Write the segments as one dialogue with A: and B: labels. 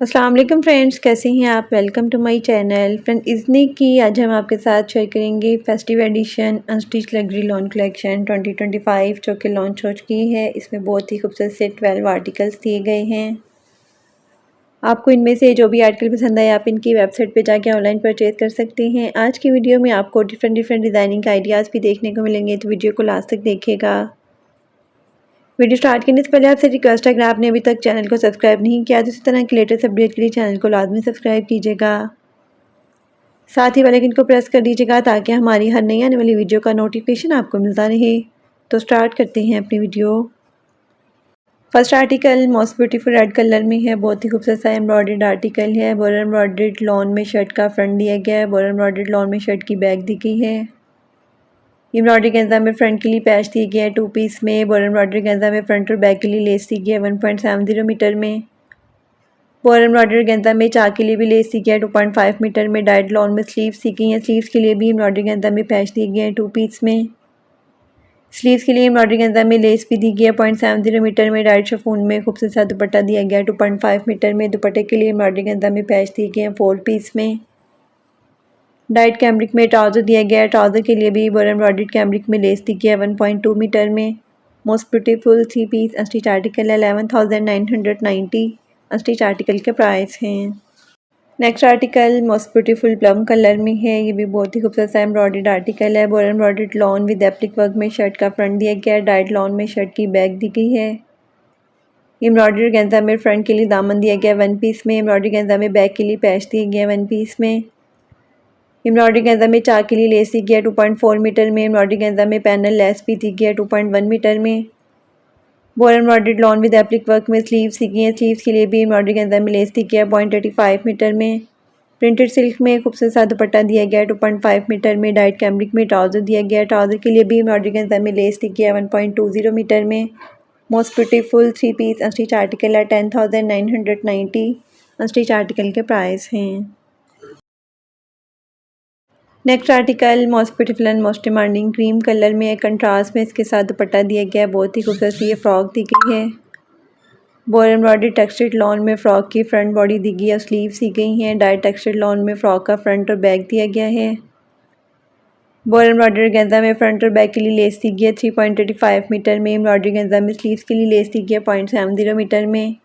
A: अस्सलाम वालेकुम फ्रेंड्स, कैसे हैं आप। Welcome to my channel. Friend इज़नी की आज हम आपके साथ शेयर करेंगे festive edition unstitch luxury lawn collection 2025 जो कि लॉन्च हो चुकी है। इसमें बहुत ही खूबसूरत से 12 आर्टिकल्स दिए गए हैं। आपको इनमें से जो भी आर्टिकल पसंद आए आप इनकी वेबसाइट पे जाके ऑनलाइन परचेज कर सकते हैं। आज की वीडियो में आपको डिफरेंट डिज़ाइनिंग आइडियाज़ भी देखने को मिलेंगे, तो वीडियो को लास्ट तक देखिएगा। वीडियो स्टार्ट करने से पहले आपसे रिक्वेस्ट है, अगर आपने अभी तक चैनल को सब्सक्राइब नहीं किया तो इसी तरह की लेटेस्ट अपडेट के लिए चैनल को लाजमी सब्सक्राइब कीजिएगा। साथ ही बेल आइकन को प्रेस कर दीजिएगा ताकि हमारी हर नई आने वाली वीडियो का नोटिफिकेशन आपको मिलता रहे। तो स्टार्ट करते हैं अपनी video. First article most beautiful red colour में है। बहुत ही खूबसूरत सा एम्ब्रॉयडर्ड आर्टिकल है। बॉर्डर एम्ब्रॉयडर्ड लॉन में शर्ट का फ्रंट दिया गया है। बॉर्डर एम्ब्रॉयडर्ड लॉन में शर्ट की बैक दी गई है। एम्ब्रॉयडरी गेंजा में फ्रंट के लिए पैच दी गया है 2 पीस में। बॉर्डर एम्ब्रॉयडरी गेंजा में फ्रंट और बैक के लिए लेस दी गई है 1.70 मीटर में। बॉर्डर एम्ब्रॉयडरी गेंजा में चाक के लिए भी लेस दी गई है 2.5 मीटर में। डाइट लॉन में स्लीव्स दी गई हैं। स्लीव्स के लिए भी एम्ब्रॉयडरी गेंजा में पैच दिए गए हैं 2 पीस में। स्लीव्स के लिए एम्ब्रॉयडरी गेंजा में लेस भी दी गई है 0.70 मीटर में। डाइट शिफॉन में खूबसूरत सा दुपट्टा दिया गया है 2.5 मीटर में। दुपट्टे के लिए एम्ब्रॉयडरी गेंजा में पैच दिए गए हैं 4 पीस में। डाइट कैमरिक में ट्राउज़र दिया गया है। ट्राउज़र के लिए भी बॉर्डर एम्ब्रॉयडर्ड कैमरिक में लेस दी गई है 1.2 मीटर में। Most beautiful 3 piece unstitch article है 11,990 अनस्टिच आर्टिकल के प्राइस हैं। Next article most beautiful plum colour में है। ये भी बहुत ही खूबसूरत सा एम्ब्रॉयडर्ड आर्टिकल है। Border embroidered lawn with applique work में शर्ट का फ्रंट दिया गया है। डाइट लॉन में शर्ट की बैक दी गई है। एम्ब्रॉयडरी गेंजा में फ्रंट के लिए दामन दिया गया है 1 पीस में। एम्ब्रॉयडरी गेंजा में बैक के लिए पैच दिए गए हैं 1 पीस में। एम्ब्रॉयडरी गेंजा में चाक के लिए लेस दी गया 2.4 मीटर में। एम्ब्रॉयडरी गेंजा में पैनल लेस भी दी गया 2.1 मीटर में। Border embroidered lawn with applique work में स्लीव्स दी गई हैं। स्लीव्स के लिए भी एम्ब्रॉयडरी गेंजा में लेस दी गया 0.85 मीटर में। प्रिंटेड सिल्क में खूबसूरत सा दुपट्टा दिया गया 2.5 मीटर में। डाइट कैमरिक में ट्राउज़र दिया गया। ट्राउज़र के लिए भी एम्ब्रॉयडरी गेंजा में लेस दी गया 1.20 मीटर में। Most beautiful 3 piece unstitch article है 10,990 अनस्टिच आर्टिकल के प्राइस हैं। Next article most beautiful and most demanding cream colour में है। कंट्रास्ट में इसके साथ दुपट्टा दिया गया है। बहुत ही खूबसूरत सी ये फ्रॉक दी गई है। बॉर्डर एम्ब्रॉयडरी टेक्सचर्ड लॉन में फ्रॉक की फ्रंट बॉडी दी गई है। स्लीव्स दी गई हैं। डाइट टेक्सचर्ड लॉन में फ्रॉक का फ्रंट और बैक दिया गया है। बॉर्डर एम्ब्रॉयडरी गेंजा में फ्रंट और बैक के लिए लेस दी गई है 3.85 मीटर में। एम्ब्रॉयडरी गेंजा में स्लीव्स के लिए लेस दी गई है 0.70 मीटर में।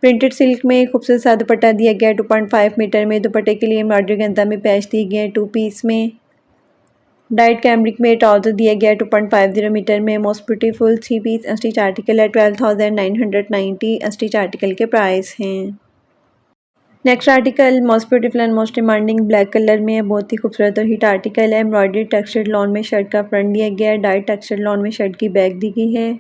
A: प्रिंटेड सिल्क में खूबसूरत सा दुपट्टा दिया गया है 2.5 मीटर में। दुपट्टे के लिए एम्ब्रॉयडरी गेंजा में पैच दिए गए हैं 2 पीस में। डाइट कैमरिक में ट्राउज़र दिया गया है 2.50 मीटर में। Most beautiful 3 piece unstitch article है 12,990 अनस्टिच आर्टिकल के प्राइस हैं। Next article most beautiful and most demanding black colour में है। बहुत ही खूबसूरत और हिट आर्टिकल है। एम्ब्रॉयडरी टेक्सचर्ड लॉन में शर्ट का फ्रंट दिया गया है। डाइट टेक्सचर्ड लॉन में शर्ट की बैक दी गई है।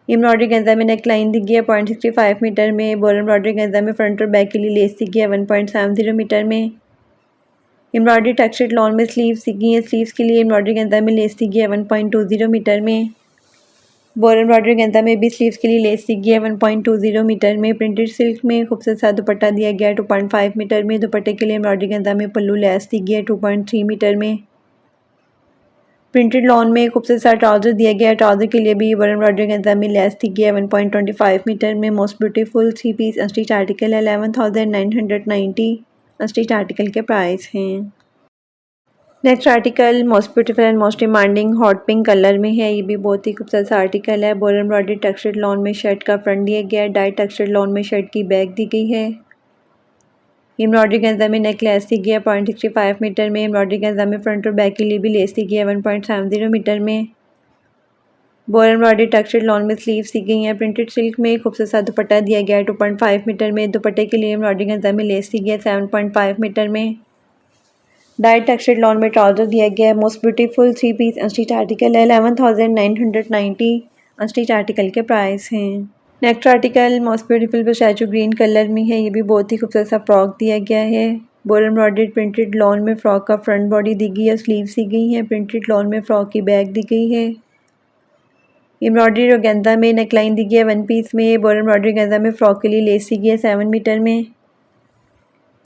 A: एम्ब्रॉयडरी गेंजा में नेक लाइन दी गई है 0.65 मीटर में। बॉर्डर एम्ब्रॉयडरी गेंजा में फ्रंट और बैक के लिए लेस दी गई है 1.70 मीटर में। एम्ब्रॉयडरी टेक्सचर्ड लॉन में स्लीव्स दी गई हैं। स्लीव्स के लिए एम्ब्रॉयडरी गेंजा में लेस दी गई है 1.20 मीटर में। बॉर्डर एम्ब्रॉयडरी गेंजा में भी स्लीव्स के लिए लेस दी गई है 1.20 मीटर में। प्रिंटेड सिल्क में खूबसूरत सा दुपट्टा दिया गया है 2.5 मीटर में। दुपट्टे के लिए एम्ब्रॉयडरी गेंजा में पल्लू लेस दी गई है 2.3 मीटर में। प्रिंटेड लॉन में खूबसूरत सा ट्राउज़र दिया गया है। ट्राउज़र के लिए भी बॉर्डर एम्ब्रॉयडरी गेंजा में लेस दी गई है 1.25 मीटर में। Most beautiful 3 piece unstitch article है 11,990 अनस्टिच आर्टिकल के प्राइस हैं। Next article most beautiful and most demanding hot pink colour में है। ये भी बहुत ही खूबसूरत सा आर्टिकल है। बॉर्डर एम्ब्रॉयडरी टेक्सचर्ड लॉन में शर्ट का फ्रंट दिया गया है। डाइट टेक्सचर्ड लॉन में शर्ट की बैक दी गई है। एम्ब्रॉयडरी गेंजा में नेक लेस दी गई है 0.65 मीटर में। एम्ब्रॉयडरी गेंजा में फ्रंट और बैक के लिए भी लेस दी गई है 1.70 मीटर में। बॉर्डर एम्ब्रॉयडरी टेक्सचर्ड लॉन में स्लीव्स दी गई हैं। प्रिंटेड सिल्क में खूबसूरत सा दुपट्टा दिया गया है 2.5 मीटर में। दुपट्टे के लिए एम्ब्रॉयडरी गेंजा में लेस दी गई है 7.5 मीटर में। डाइट टेक्सचर्ड लॉन में ट्राउज़र दिया गया है। Most beautiful 3 piece unstitch article है 11,990 अनस्टिच आर्टिकल के प्राइस हैं। Next article most beautiful pistachio green colour में है। ये भी बहुत ही खूबसूरत सा फ्रॉक दिया गया है। बॉर्डर एम्ब्रॉयडर्ड प्रिंटेड लॉन में फ्रॉक का फ्रंट बॉडी दी गई है। स्लीव्स दी गई हैं। प्रिंटेड लॉन में फ्रॉक की बैक दी गई है। एम्ब्रॉयडरी और गेंदा में नेकलाइन दी गई है 1 पीस में। बॉर्डर एम्ब्रॉयडरी गेंदा में फ्रॉक के लिए लेस दी गई है 7 मीटर में।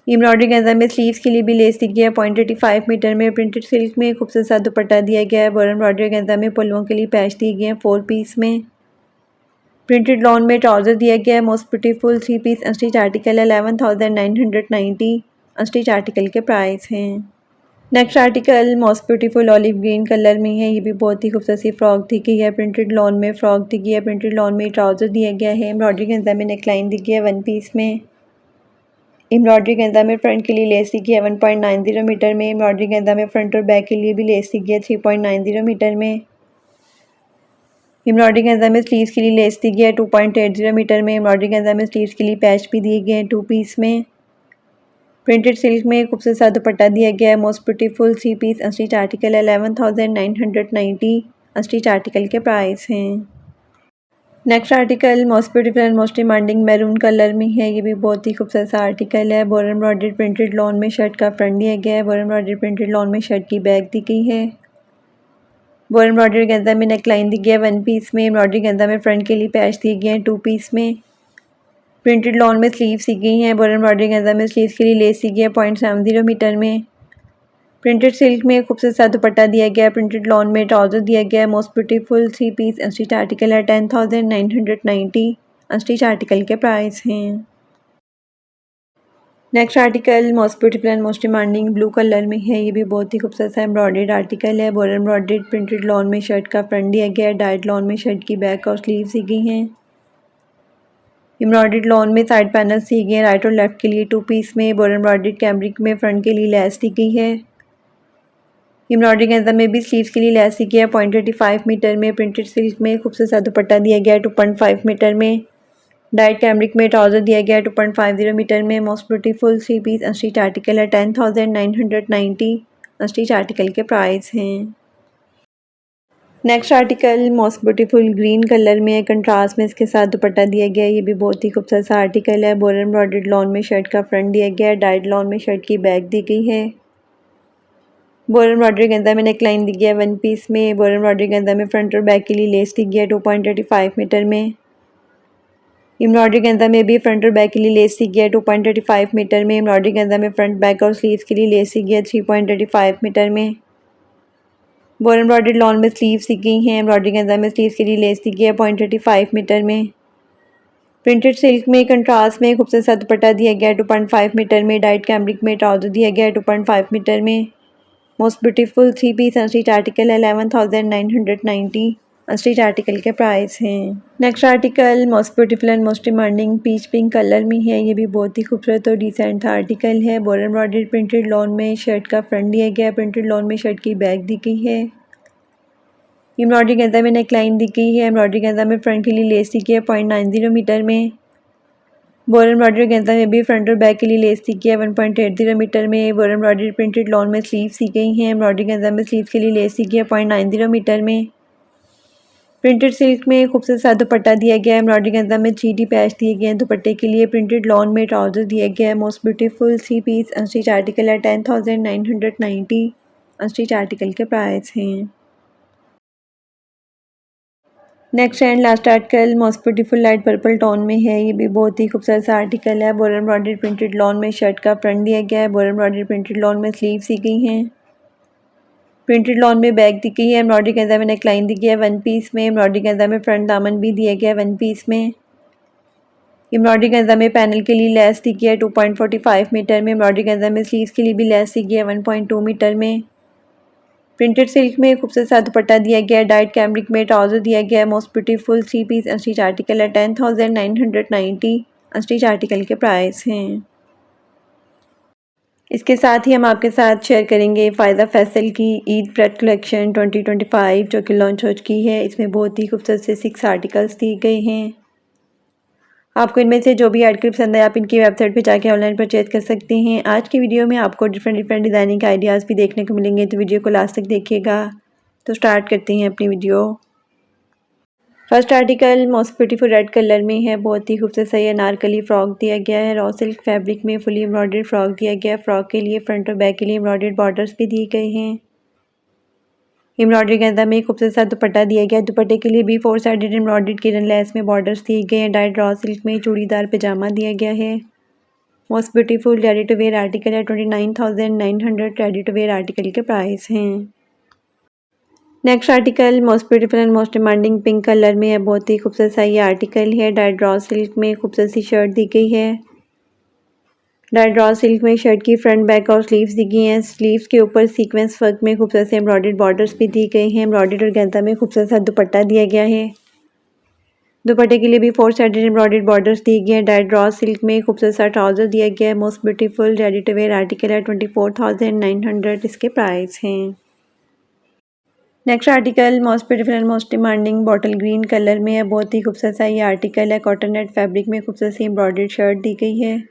A: एम्ब्रॉयडरी गेंजा में स्लीव्स के लिए भी लेस दी गई है 0.85 मीटर में। प्रिंटेड सिल्क में खूबसूरत सा दुपट्टा दिया गया है। बॉर्डर एम्ब्रॉयडरी गेंजा में पल्लुओं के लिए पैच दिए गए हैं 4 पीस में। प्रिंटेड लॉन में ट्राउज़र दिया गया है। Most beautiful 3 piece unstitch article है 11,990 अनस्टिच आर्टिकल के प्राइस हैं। Next article most beautiful olive green colour में है। ये भी बहुत ही खूबसूरत सी फ्रॉक दी गई है। प्रिंटेड लॉन में फ्रॉक दी गई है। प्रिंटेड लॉन में ट्राउज़र दिया गया है। एम्ब्रॉयडरी के अंदर में नेकलाइन दी गई है 1 पीस में। एम्ब्रॉयडरी के अंदर में फ्रंट के लिए लेस दी गई है 1.90 मीटर में। एम्ब्रॉयडरी के अंदर में फ्रंट और बैक के लिए भी लेस दी गई है 3.90 मीटर में। एम्ब्रॉयडरी के अंदर में स्लीव्स के लिए लेस दी गई है 2.80 मीटर में। एम्ब्रॉयडरी के अंदर में स्लीव्स के लिए पैच भी दिए गए हैं 2 पीस में। प्रिंटेड सिल्क में खूबसूरत सा दुपट्टा दिया गया है। Most beautiful 3 piece unstitch article है 11,990 अनस्टिच आर्टिकल के प्राइस हैं। Next article most beautiful and most demanding maroon colour में है। ये भी बहुत ही खूबसूरत सा आर्टिकल है। बोर एम्ब्रॉयडर्ड प्रिंटेड लॉन में शर्ट का फ्रंट दिया गया है। बोर एम्ब्रॉयडर्ड प्रिंटेड लॉन में शर्ट की बैक दी गई है। बोर एम्ब्रॉयडरी के अंदर में नेकलाइन दी गई है 1 पीस में। एम्ब्रॉयडरी के अंदर में फ्रंट के लिए पैच दिए गए हैं 2 पीस में। प्रिंटेड लॉन में स्लीव्स दी गई हैं। बोर एम्ब्रॉयडरी के अंदर में स्लीव्स के लिए लेस दी गई है 0.70 मीटर में। प्रिंटेड सिल्क में खूबसूरत सा दुपट्टा दिया गया है। प्रिंटेड लॉन में ट्राउज़र दिया गया है। Most beautiful 3 piece unstitch article है 10,990 अनस्टिच आर्टिकल के प्राइस हैं। Next article most beautiful and most demanding blue colour में है। ये भी बहुत ही खूबसूरत सा एम्ब्रॉयडर्ड आर्टिकल है। बोर एम्ब्रॉयडर्ड प्रिंटेड लॉन में शर्ट का फ्रंट दिया गया है। डाइड लॉन में शर्ट की बैक और स्लीव्स दी गई हैं। एम्ब्रॉयडर्ड लॉन में साइड पैनल्स दिए गए हैं राइट और लेफ्ट के लिए 2 पीस में। बोर एम्ब्रॉयडर्ड कैमरिक में फ्रंट के लिए लेस दी गई है। एम्ब्रॉयडरी के अंदर में भी स्लीव्स के लिए लेस दी गई है 0.85 मीटर में। प्रिंटेड सिल्क में खूबसूरत सा दुपट्टा दिया गया है 2.5 मीटर में। डाइट कैमरिक में ट्राउज़र दिया गया है 2.50 मीटर में। Most beautiful 3 piece unstitch article है 10,990 अनस्टिच आर्टिकल के प्राइस हैं। Next article most beautiful green colour में है। कंट्रास्ट में इसके साथ दुपट्टा दिया गया है। ये भी बहुत ही खूबसूरत सा आर्टिकल है। बोर एम्ब्रॉयडर्ड लॉन में शर्ट का फ्रंट दिया गया है। डाइड लॉन में शर्ट की बैक दी गई है। बोर एम्ब्रॉयडरी के अंदर में नेकलाइन दी गया है 1 पीस में। बोर एम्ब्रॉयडरी के अंदर में फ्रंट और बैक के लिए लेस दी गया है 2.85 मीटर में। एम्ब्रॉयडरी के अंदर में भी फ्रंट और बैक के लिए लेस दी गया है 2.35 मीटर में। एम्ब्रॉयडरी के अंदर में फ्रंट बैक और स्लीव्स के लिए लेस दी गया है 3.35 मीटर में। बोर एम्ब्रॉयडरी लॉन में स्लीव्स दी गई हैं। एम्ब्रॉयडरी के अंदर में स्लीव्स के लिए लेस दी गया है 0.35 मीटर में। प्रिंटेड सिल्क में कंट्रास्ट में खूबसूरत सा दुपट्टा दिया गया है 2.5 मीटर में। डाइट कैमरिक में ट्राउज़र दिया गया है 2.5 मीटर में। Most beautiful 3 piece unstitch article है 11,990 अनस्टिच आर्टिकल के प्राइस हैं। Next article most beautiful and most demanding peach pink colour में है। ये भी बहुत ही खूबसूरत और डिसेंट था आर्टिकल है। बोर एम्ब्रॉयडर्ड प्रिंटेड लॉन में शर्ट का फ्रंट दिया गया है। प्रिंटेड लॉन में शर्ट की बैक दी गई है। एम्ब्रॉयडरी के अंदर में नेकलाइन दी गई है। एम्ब्रॉयडरी के अंदर में फ्रंट के लिए लेस दी गई है 0.90 मीटर में। बोर एम्ब्रॉयडरी के अंदर में भी फ्रंट और बैक के लिए लेस दी गई है 1.80 मीटर में। बोर एम्ब्रॉयडरी प्रिंटेड लॉन में स्लीव्स दी गई हैं। एम्ब्रॉयडरी के अंदर में स्लीव्स के लिए लेस दी गई है 0.90 मीटर में। प्रिंटेड सिल्क में खूबसूरत सा दुपट्टा दिया गया है। एम्ब्रॉयडरी के अंदर में 3D पैच दिए गए हैं दुपट्टे के लिए। प्रिंटेड लॉन में ट्राउज़र दिया गया है। Most beautiful 3 piece unstitch article है 10,990 अनस्टिच आर्टिकल के प्राइस हैं। Next and last article most beautiful light purple tone में है। ये भी बहुत ही खूबसूरत सा आर्टिकल है। बोर एम्ब्रॉयडरी प्रिंटेड लॉन में शर्ट का फ्रंट दिया गया है। बोर एम्ब्रॉयडरी प्रिंटेड लॉन में स्लीव्स दी गई हैं। प्रिंटेड लॉन में बैक दी गई है। एम्ब्रॉयडरी के अंदर में नेकलाइन दी गई है 1 पीस में। एम्ब्रॉयडरी के अंदर में फ्रंट दामन भी दिया गया है 1 पीस में। एम्ब्रॉयडरी के अंदर में पैनल के लिए लेस दी गई है 2.45 मीटर में। एम्ब्रॉयडरी के अंदर में स्लीव्स के लिए भी लेस दी गई है 1.2 मीटर में। प्रिंटेड सिल्क में खूबसूरत सा दुपट्टा दिया गया है। डाइट कैमरिक में ट्राउज़र दिया गया है। Most beautiful 3 piece unstitch article है 10,990 अनस्टिच आर्टिकल के प्राइस हैं। इसके साथ ही हम आपके साथ शेयर करेंगे फ़ायदा फैसल की ईद प्रेड कलेक्शन 2025 जो कि लॉन्च हो चुकी है। इसमें बहुत ही खूबसूरत से 6 आर्टिकल्स दिए गए हैं। आपको इनमें से जो भी आर्टिकल पसंद है आप इनकी वेबसाइट पे जाके ऑनलाइन परचेज कर सकते हैं। आज की वीडियो में आपको डिफरेंट डिज़ाइनिंग आइडियाज़ भी देखने को मिलेंगे, तो वीडियो को लास्ट तक देखिएगा। तो स्टार्ट करते हैं अपनी video. First article most beautiful red colour में है। बहुत ही खूबसूरत सा ये अनारकली फ्रॉक दिया गया है। रॉ सिल्क फैब्रिक में फुली एम्ब्रॉयडर्ड फ्रॉक दिया गया है। फ्रॉक के लिए फ्रंट और बैक के लिए एम्ब्रॉयडर्ड बॉर्डर्स भी दिए गए हैं। एम्ब्रॉयडरी के अंदर में खूबसूरत सा दुपट्टा दिया गया है। दुपट्टे के लिए भी 4 साइडेड एम्ब्रॉयडर्ड किरण लेस में बॉर्डर्स दिए गए हैं। डाइड रॉ सिल्क में चूड़ीदार पजामा दिया गया है। Most beautiful ready to wear article है 29,900 रेडी टू वेयर आर्टिकल के प्राइस हैं। Next article most beautiful and most demanding pink colour में है। बहुत ही खूबसूरत सा ये आर्टिकल है। डाइड रॉ सिल्क में खूबसूरत सी शर्ट दी गई है। डाइड रॉ सिल्क में शर्ट की फ्रंट बैक और स्लीव्स दी गई हैं। स्लीव्स के ऊपर सीक्वेंस वर्क में खूबसूरत से एम्ब्रॉयडर्ड बॉर्डर्स भी दी गई हैं। एम्ब्रॉयडर्ड और गेंदा में खूबसूरत सा दुपट्टा दिया गया है। दुपट्टे के लिए भी 4 साइडेड एम्ब्रॉयडर्ड बॉर्डर्स दिए गए हैं। डाइड रॉ सिल्क में खूबसूरत सा ट्राउजर दिया गया है। Most beautiful ready to wear article है। 24,900 इसके प्राइस हैं। Next article most beautiful and most demanding bottle green colour में है। बहुत ही खूबसूरत सा ये आर्टिकल है। कॉटन नेट फैब्रिक में खूबसूरत सी एम्ब्रॉयडर्ड शर्ट दी गई है।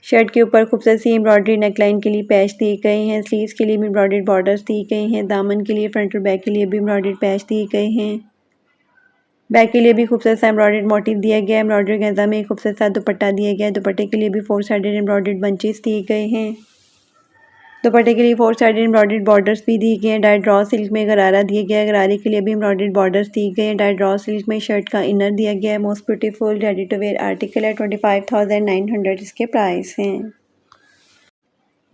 A: शर्ट के ऊपर खूबसूरत सी एम्ब्रॉयडरी नेकलाइन के लिए पैच दिए गए हैं। स्लीव्स के लिए भी एम्ब्रॉयडर्ड बॉर्डर्स दिए गए हैं। दामन के लिए फ्रंट और बैक के लिए भी एम्ब्रॉयडर्ड पैच दिए गए हैं। बैक के लिए भी खूबसूरत सा एम्ब्रॉयडर्ड मोटिव दिया गया है। एम्ब्रॉयडर्ड गेंजा में खूबसूरत सा दुपट्टा दिया गया है। दुपट्टे के लिए भी 4 साइडेड एम्ब्रॉयडर्ड बंचेस दिए गए हैं। दुपट्टे के लिए 4 साइडेड एम्ब्रॉयडर्ड बॉर्डर्स भी दिए गए हैं। डाइड रॉ सिल्क में गरारा दिया गया है। गरारे के लिए भी एम्ब्रॉयडर्ड बॉर्डर्स दिए गए हैं। डाइड रॉ सिल्क में शर्ट का इनर दिया गया है। Most beautiful ready to wear article है। 25,900 इसके प्राइस हैं।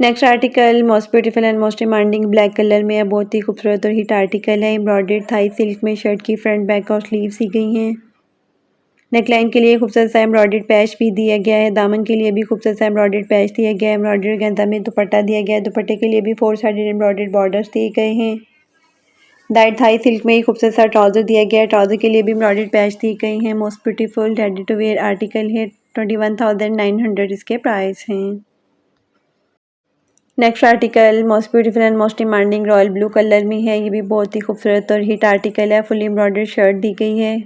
A: Next article most beautiful and most demanding black colour में है। बहुत ही खूबसूरत और हिट आर्टिकल है। एम्ब्रॉयडर्ड थाई सिल्क में शर्ट की फ्रंट बैक और स्लीव्स दी गई हैं। नेकलाइन के लिए खूबसूरत सा एम्ब्रॉयडर्ड पैच भी दिया गया है। दामन के लिए भी खूबसूरत सा एम्ब्रॉयडर्ड पैच दिया गया है। एम्ब्रॉयडर्ड गेंदा में दुपट्टा दिया गया है। दुपट्टे के लिए भी 4 साइडेड एम्ब्रॉयडर्ड बॉर्डर्स दिए गए हैं। डाइड थाई सिल्क में खूबसूरत सा ट्राउजर दिया गया है। ट्राउजर के लिए भी एम्ब्रॉयडर्ड पैच दिए गए हैं। Most beautiful ready to wear article है। 21,900 इसके प्राइस हैं। Next article most beautiful and most demanding royal blue colour में है। ये भी बहुत ही खूबसूरत और हिट आर्टिकल है। फुली एम्ब्रॉयडर्ड शर्ट दी गई है।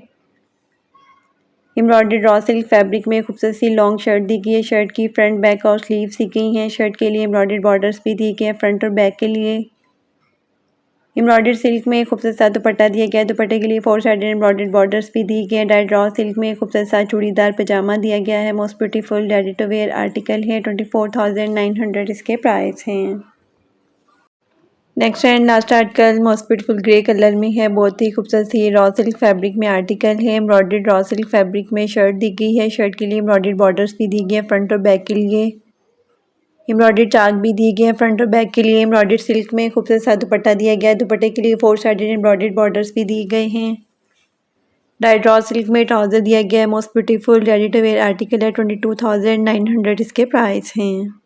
A: एम्ब्रॉयडर्ड रॉ सिल्क फैब्रिक में खूबसूरत सी लॉन्ग शर्ट दी गई है। शर्ट की फ्रंट बैक और स्लीव्स दी गई हैं। शर्ट के लिए एम्ब्रॉयडर्ड बॉर्डर्स भी दिए गए हैं फ्रंट और बैक के लिए। एम्ब्रॉयडर्ड सिल्क में खूबसूरत सा दुपट्टा दिया गया है। दुपट्टे के लिए 4 साइडेड एम्ब्रॉयडर्ड बॉर्डर्स भी दिए गए हैं। डाइड रॉ सिल्क में खूबसूरत सा चूड़ीदार पजामा दिया गया है। Most beautiful ready to wear article है। 24,900 इसके प्राइस हैं। Next and last article most beautiful grey colour में है। बहुत ही खूबसूरत सी रॉ सिल्क फैब्रिक में आर्टिकल है। एम्ब्रॉयडर्ड रॉ सिल्क फैब्रिक में शर्ट दी गई है। शर्ट के लिए एम्ब्रॉयडर्ड बॉर्डर्स भी दी गई है फ्रंट और बैक के लिए। एम्ब्रॉयडर्ड चाक भी दिए गए हैं फ्रंट और बैक के लिए। एम्ब्रॉयडर्ड सिल्क में खूबसूरत सा दुपट्टा दिया गया है। दुपट्टे के लिए 4 साइडेड एम्ब्रॉयडर्ड बॉर्डर्स भी दिए गए हैं। डाइड रॉ सिल्क में ट्राउजर दिया गया है। Most beautiful ready to wear article है। 22,900 इसके प्राइस हैं।